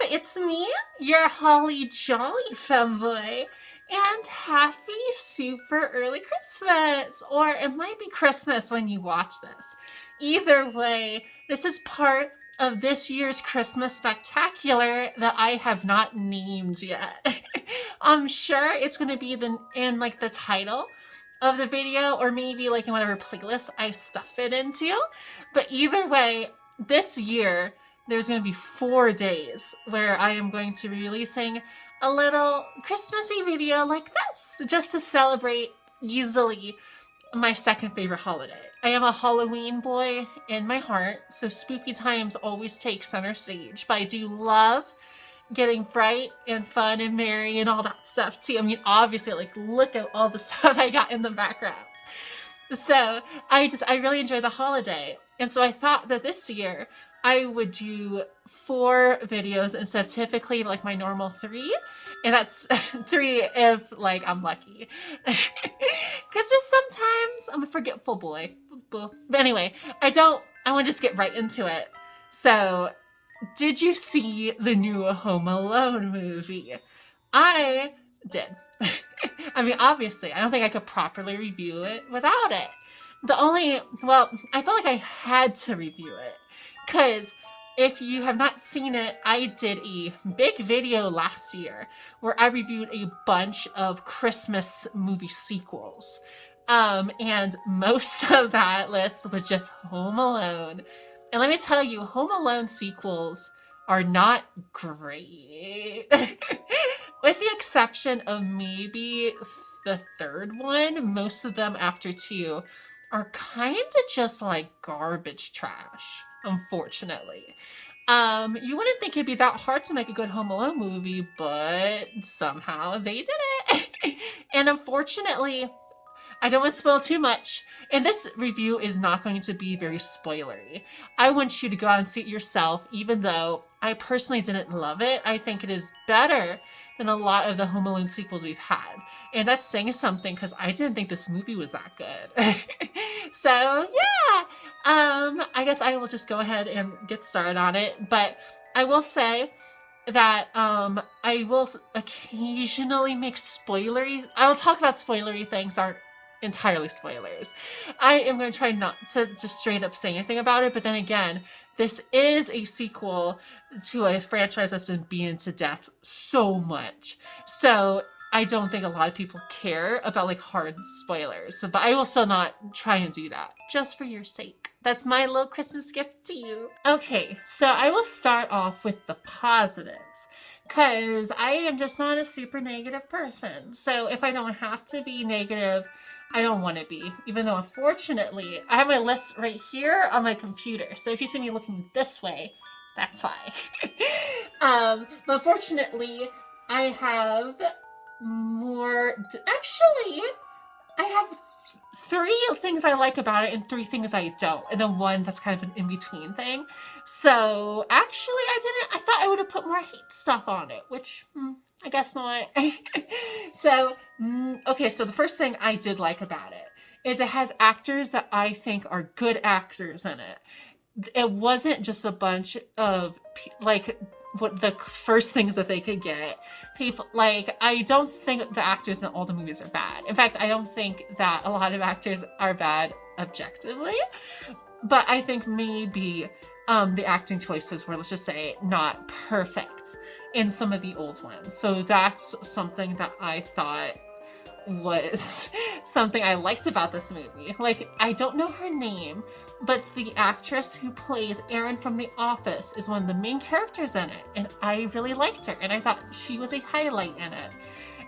it's me, your Holly Jolly femboy, and happy super early Christmas! Or it might be Christmas when you watch this. Either way, this is part of this year's Christmas spectacular that I have not named yet. I'm sure it's going to be in like the title of the video, or maybe like in whatever playlist I stuff it into. But either way, this year there's going to be 4 days where I am going to be releasing a little Christmassy video like this, just to celebrate easily my second favorite holiday. I am a Halloween boy in my heart, so spooky times always take center stage, but I do love getting bright and fun and merry and all that stuff too. I mean, obviously, like, look at all the stuff I got in the background. So I really enjoy the holiday. And so I thought that this year I would do 4 videos instead of typically like my normal 3. And that's 3 if like I'm lucky. Because just sometimes I'm a forgetful boy. But anyway, I want to just get right into it. So, did you see the new Home Alone movie? I did. I mean, obviously, I don't think I could properly review it without it. I felt like I had to review it. Because if you have not seen it, I did a big video last year where I reviewed a bunch of Christmas movie sequels. And most of that list was just Home Alone. And let me tell you, Home Alone sequels are not great. With the exception of maybe the third one, most of them after 2 are kind of just like garbage trash, unfortunately. You wouldn't think it'd be that hard to make a good Home Alone movie, but somehow they did it. And unfortunately, I don't want to spoil too much, and this review is not going to be very spoilery. I want you to go out and see it yourself, even though I personally didn't love it. I think it is better than a lot of the Home Alone sequels we've had. And that's saying something, because I didn't think this movie was that good. So, yeah. I guess I will just go ahead and get started on it. But I will say that I will occasionally make I'll talk about spoilery things aren't entirely spoilers. I am going to try not to just straight up say anything about it, but then again, this is a sequel to a franchise that's been beaten to death so much. So I don't think a lot of people care about like hard spoilers. But I will still not try and do that, just for your sake. That's my little Christmas gift to you. Okay, so I will start off with the positives, because I am just not a super negative person. So if I don't have to be negative, I don't want to be, even though unfortunately I have my list right here on my computer. So if you see me looking this way, that's why. But unfortunately, I have more. Actually, I have 3 things I like about it and 3 things I don't, and then 1 that's kind of an in-between thing. So actually, I thought I would have put more hate stuff on it, which I guess not. So, okay, so the first thing I did like about it is it has actors that I think are good actors in it. It wasn't just a bunch of, like, what the first things that they could get. People, like, I don't think the actors in all the movies are bad. In fact, I don't think that a lot of actors are bad objectively. But I think maybe the acting choices were, let's just say, not perfect in some of the old ones. So that's something that I thought was something I liked about this movie. Like, I don't know her name, but the actress who plays Erin from The Office is one of the main characters in it, and I really liked her, and I thought she was a highlight in it.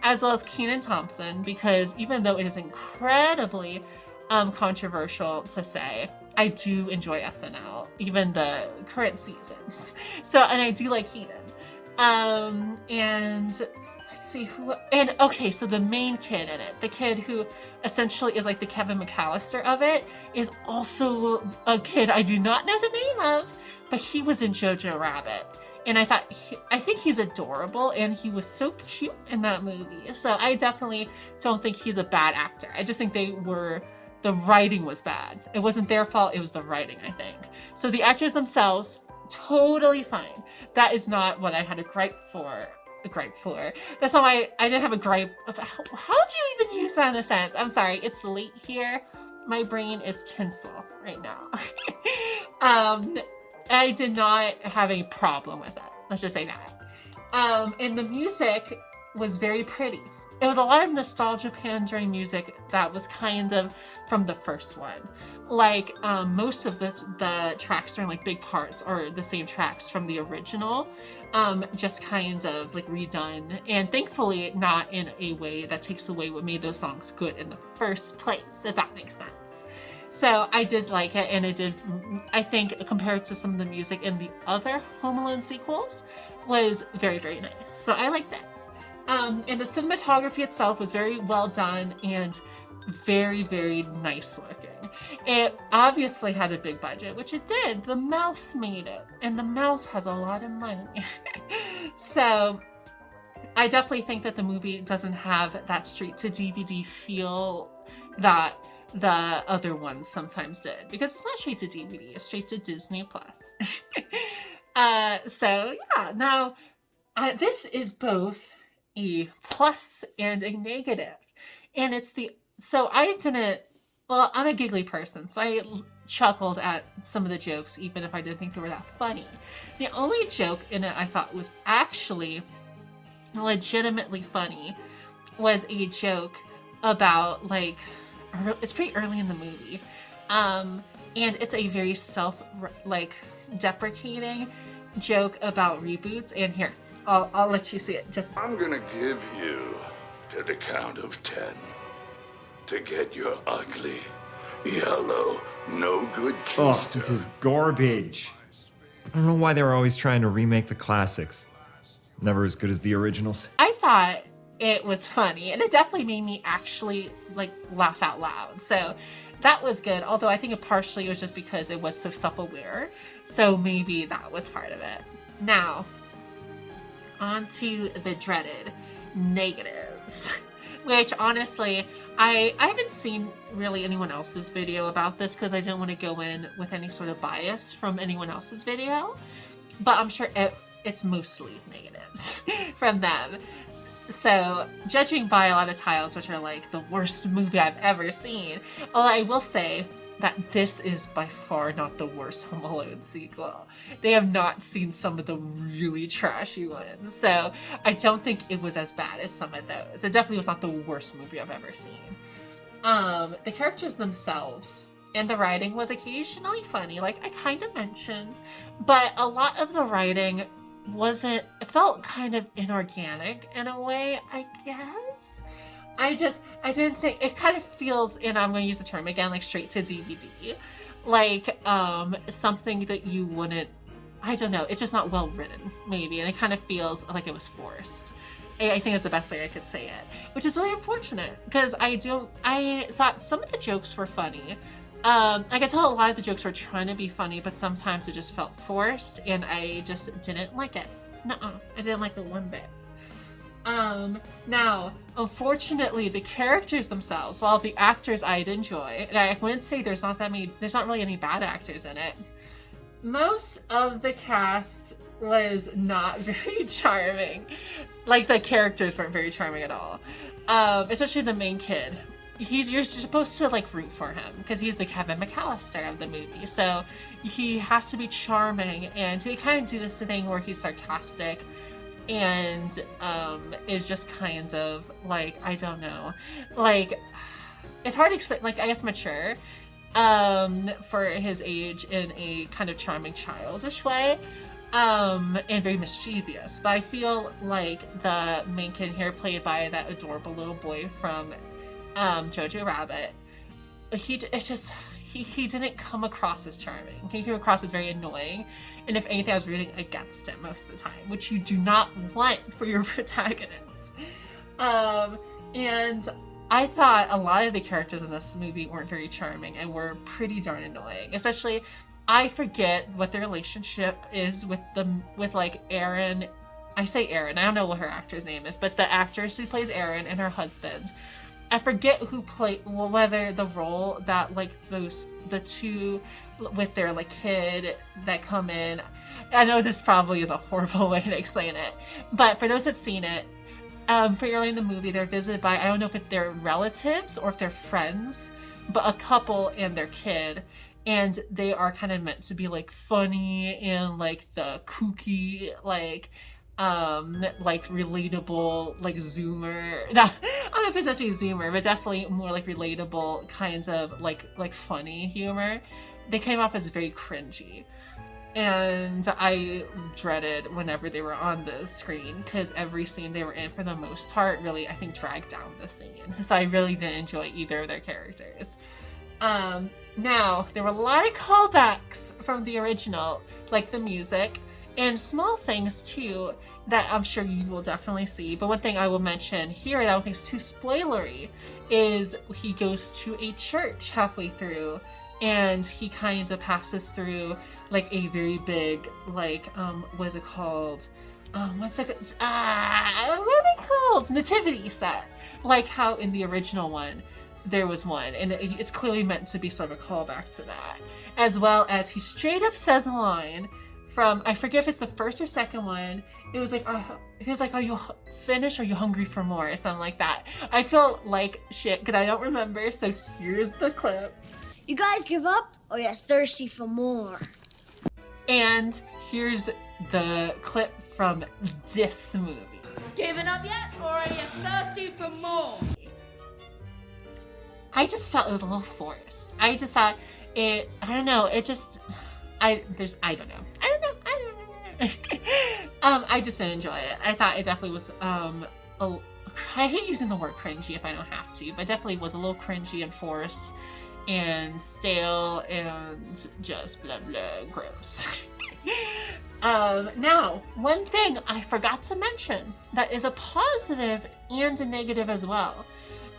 As well as Kenan Thompson, because even though it is incredibly controversial to say, I do enjoy SNL, even the current seasons. So, and I do like Kenan. And let's see who, and okay, so the main kid in it, the kid who essentially is like the Kevin McAllister of it, is also a kid I do not know the name of, but he was in Jojo Rabbit. And I think he's adorable, and he was so cute in that movie. So I definitely don't think he's a bad actor. I just think the writing was bad. It wasn't their fault, it was the writing, I think. So the actors themselves, totally fine. That is not what I had a gripe for. A gripe for. That's not why I didn't have a gripe of how do you even use that in a sentence? I'm sorry, it's late here. My brain is tinsel right now. I did not have a problem with it. Let's just say that. And the music was very pretty. It was a lot of nostalgia pandering music that was kind of from the first one. Like most of the tracks during like big parts are the same tracks from the original, just kind of like redone, and thankfully not in a way that takes away what made those songs good in the first place, if that makes sense. So I did like it, and it did, I think, compared to some of the music in the other Home Alone sequels, was very, very nice. So I liked it. And the cinematography itself was very well done and very, very nice looking. It obviously had a big budget, which it did. The mouse made it, and the mouse has a lot of money. So I definitely think that the movie doesn't have that straight to DVD feel that the other ones sometimes did, because it's not straight to DVD, it's straight to Disney Plus. So yeah, now this is both a plus and a negative, and it's so I didn't, well, I'm a giggly person, so I chuckled at some of the jokes even if I didn't think they were that funny. The only joke in it I thought was actually legitimately funny was a joke about, like, it's pretty early in the movie, and it's a very deprecating joke about reboots. And here, I'll let you see it. Just I'm gonna give you to the count of 10 to get your ugly, yellow, no good keister. Oh, this is garbage. I don't know why they're always trying to remake the classics. Never as good as the originals. I thought it was funny, and it definitely made me actually like laugh out loud. So that was good. Although I think it partially was just because it was so self-aware. So maybe that was part of it. Now, on to the dreaded negatives, which honestly, I haven't seen really anyone else's video about this because I didn't want to go in with any sort of bias from anyone else's video, but I'm sure it's mostly negatives from them. So, judging by a lot of titles, which are like the worst movie I've ever seen, although I will say that this is by far not the worst Home Alone sequel. They have not seen some of the really trashy ones, so I don't think it was as bad as some of those. It definitely was not the worst movie I've ever seen. The characters themselves and the writing was occasionally funny, like I kind of mentioned, but a lot of the writing it felt kind of inorganic in a way, I guess. I didn't think, it kind of feels, and I'm going to use the term again, like straight to DVD, like something that you wouldn't, I don't know, it's just not well written maybe, and it kind of feels like it was forced. I think that's the best way I could say it, which is really unfortunate because I thought some of the jokes were funny. I could tell a lot of the jokes were trying to be funny, but sometimes it just felt forced, and I just didn't like it. Nuh-uh, I didn't like it one bit. Now, unfortunately, the characters themselves, while the actors I'd enjoy, and I wouldn't say there's not really any bad actors in it, most of the cast was not very charming. Like, the characters weren't very charming at all. Especially the main kid. You're supposed to like root for him because he's the Kevin McAllister of the movie, so he has to be charming, and he kind of do this thing where he's sarcastic and is just kind of like, I don't know, like, it's hard to explain, like, I guess mature for his age in a kind of charming, childish way, and very mischievous. But I feel like the main kid here, played by that adorable little boy from Jojo Rabbit, he didn't come across as charming. He came across as very annoying, and if anything, I was rooting against him most of the time, which you do not want for your protagonist. And I thought a lot of the characters in this movie weren't very charming and were pretty darn annoying. Especially, I forget what the relationship is with like Erin. I say Erin, I don't know what her actor's name is, but the actress who plays Erin and her husband. I forget who played, whether the role that like the two with their like kid that come in. I know this probably is a horrible way to explain it, but for those who've seen it, pretty early in the movie, they're visited by, I don't know if they're relatives or if they're friends, but a couple and their kid. And they are kind of meant to be like funny and like the kooky, like relatable, like Zoomer. No, I don't know if it's actually Zoomer, but definitely more like relatable kinds of like funny humor. They came off as very cringy. And I dreaded whenever they were on the screen because every scene they were in, for the most part, really, I think, dragged down the scene. So I really didn't enjoy either of their characters. Now, there were a lot of callbacks from the original, like the music, and small things, too, that I'm sure you will definitely see. But one thing I will mention here that I don't think is too spoilery is he goes to a church halfway through, and he kind of passes through like a very big, like, what is it called? One second. What are they called? Nativity set. Like how in the original one, there was one. And it's clearly meant to be sort of a callback to that. As well as he straight up says a line from, I forget if it's the first or second one. It was like, he was like, are you finished? Are you hungry for more? Or something like that. I feel like shit because I don't remember. So here's the clip. You guys give up or you're thirsty for more? And here's the clip from this movie. Giving up yet, or are you thirsty for more? I just felt it was a little forced. I just thought it, I don't know, it just, I don't know. I just didn't enjoy it. I thought it definitely was, I hate using the word cringy if I don't have to, but definitely was a little cringy and forced and stale and just blah blah gross. Now, one thing I forgot to mention that is a positive and a negative as well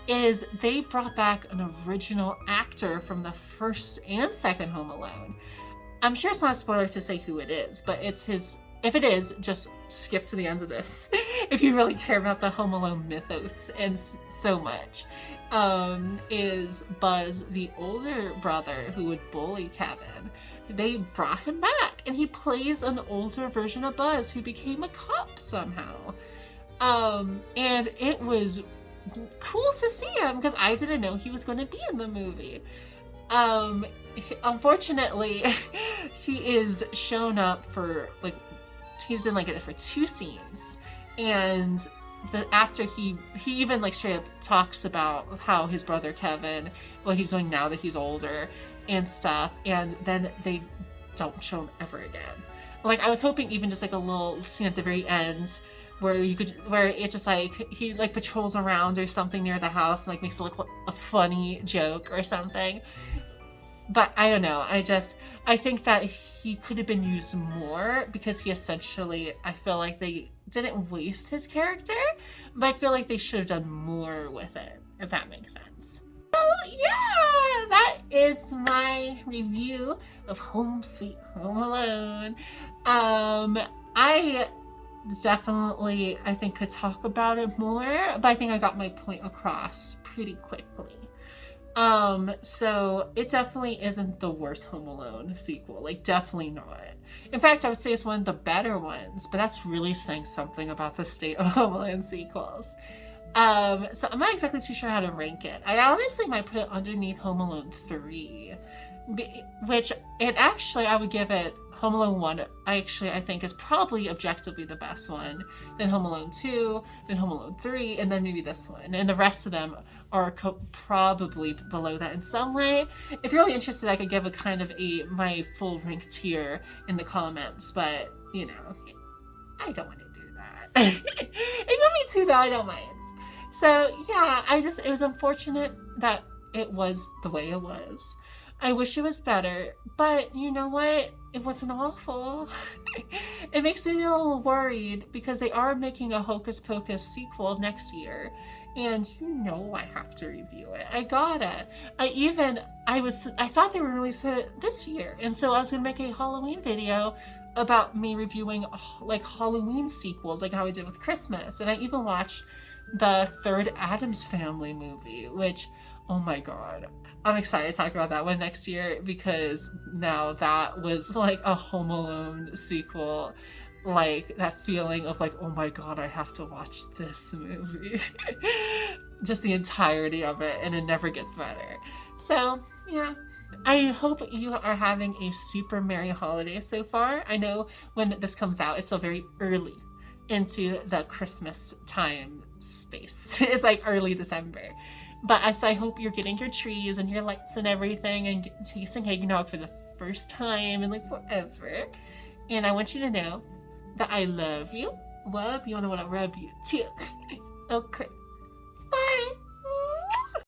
is they brought back an original actor from the first and second Home Alone. I'm sure it's not a spoiler to say who it is, but it's his. If it is, just skip to the end of this if you really care about the Home Alone mythos and so much. Is Buzz, the older brother who would bully Kevin. They brought him back, and he plays an older version of Buzz who became a cop somehow. And it was cool to see him because I didn't know he was going to be in the movie. Unfortunately, he is shown up for he's in it for 2 scenes, and after he even straight up talks about how his brother Kevin, what he's doing now that he's older and stuff, and then they don't show him ever again. I was hoping even just a little scene at the very end where it's just he patrols around or something near the house and makes it look like a funny joke or something. But I don't know. I think that he could have been used more because he essentially, I feel like they didn't waste his character, but I feel like they should have done more with it, if that makes sense. So yeah, that is my review of Home Sweet Home Alone. I definitely, I think, could talk about it more, but I think I got my point across pretty quickly. So it definitely isn't the worst Home Alone sequel, definitely not. In fact, I would say it's one of the better ones, but that's really saying something about the state of Home Alone sequels. So I'm not exactly too sure how to rank it. I honestly might put it underneath Home Alone 3, which I would give it Home Alone 1, I think is probably objectively the best one, then Home Alone 2, then Home Alone 3, and then maybe this one. And the rest of them are probably below that in some way. If you're really interested, I could give a kind of my full rank tier in the comments, but, I don't want to do that. If you want me to, though, I don't mind. So, yeah, it was unfortunate that it was the way it was. I wish it was better, but you know what? It wasn't awful. It makes me a little worried because they are making a Hocus Pocus sequel next year, and I have to review it. I gotta. I thought they were releasing it this year, and so I was gonna make a Halloween video about me reviewing Halloween sequels, like how I did with Christmas, and I even watched the third Addams Family movie, which Oh my god. I'm excited to talk about that one next year because now that was like a Home Alone sequel. Like that feeling of like, oh my god, I have to watch this movie. Just the entirety of it, and it never gets better. So, yeah. I hope you are having a super merry holiday so far. I know when this comes out, it's still very early into the Christmas time space. It's like early December. But so I hope you're getting your trees and your lights and everything and tasting eggnog for the first time in like forever. And I want you to know that I love you. Rub you, and I want to rub you too. Okay.